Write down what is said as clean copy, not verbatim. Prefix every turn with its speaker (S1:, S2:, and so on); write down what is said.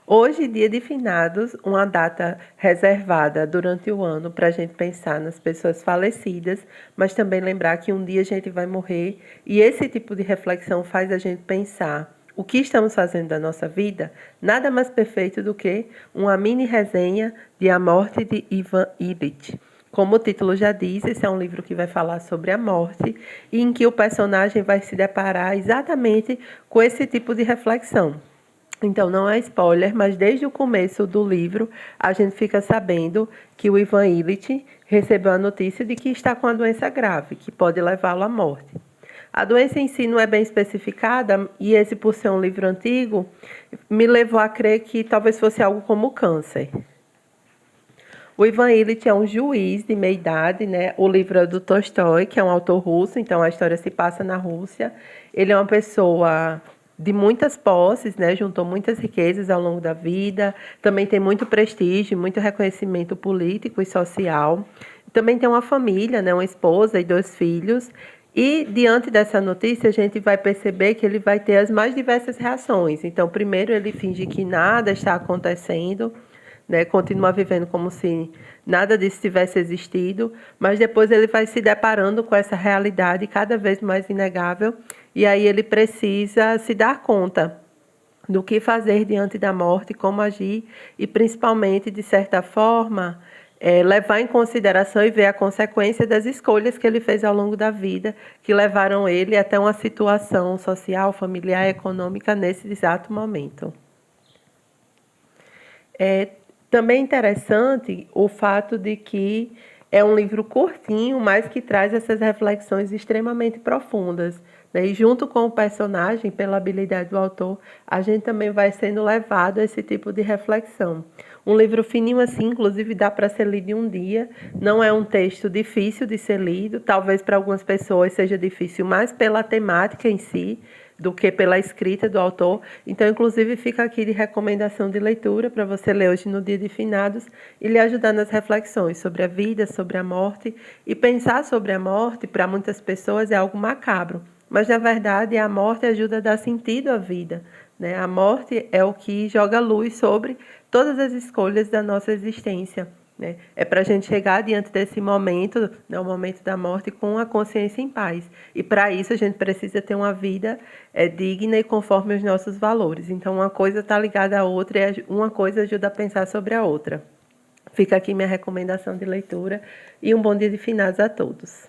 S1: Hoje, dia de finados, uma data reservada durante o ano para a gente pensar nas pessoas falecidas, mas também lembrar que um dia a gente vai morrer e esse tipo de reflexão faz a gente pensar o que estamos fazendo da nossa vida. Nada mais perfeito do que uma mini resenha de A Morte de Ivan Illich. Como o título já diz, esse é um livro que vai falar sobre a morte e em que o personagem vai se deparar exatamente com esse tipo de reflexão. Então, não é spoiler, mas desde o começo do livro, a gente fica sabendo que o Ivan Illich recebeu a notícia de que está com uma doença grave, que pode levá-lo à morte. A doença em si não é bem especificada, e esse, por ser um livro antigo, me levou a crer que talvez fosse algo como câncer. O Ivan Illich é um juiz de meia-idade, né? O livro é do Tolstói, que é um autor russo, então a história se passa na Rússia. Ele é uma pessoa de muitas posses, né? Juntou muitas riquezas ao longo da vida. Também tem muito prestígio, muito reconhecimento político e social. Também tem uma família, né? Uma esposa e 2 filhos. E diante dessa notícia, a gente vai perceber que ele vai ter as mais diversas reações. Então, primeiro ele finge que nada está acontecendo, né? Continua vivendo como se nada disso tivesse existido, mas depois ele vai se deparando com essa realidade cada vez mais inegável, e aí ele precisa se dar conta do que fazer diante da morte, como agir e, principalmente, de certa forma, levar em consideração e ver a consequência das escolhas que ele fez ao longo da vida, que levaram ele até uma situação social, familiar e econômica nesse exato momento. É também interessante o fato de que é um livro curtinho, mas que traz essas reflexões extremamente profundas, né? E junto com o personagem, pela habilidade do autor, a gente também vai sendo levado a esse tipo de reflexão. Um livro fininho assim, inclusive dá para ser lido em um dia. Não é um texto difícil de ser lido, talvez para algumas pessoas seja difícil mais pela temática em si, do que pela escrita do autor. Então, inclusive, fica aqui de recomendação de leitura para você ler hoje no dia de finados e lhe ajudar nas reflexões sobre a vida, sobre a morte. E pensar sobre a morte, para muitas pessoas, é algo macabro. Mas, na verdade, a morte ajuda a dar sentido à vida, né? A morte é o que joga luz sobre todas as escolhas da nossa existência, né? É para a gente chegar diante desse momento, né, o momento da morte, com a consciência em paz. E para isso a gente precisa ter uma vida digna e conforme os nossos valores. Então, uma coisa está ligada à outra e uma coisa ajuda a pensar sobre a outra. Fica aqui minha recomendação de leitura e um bom dia de finados a todos.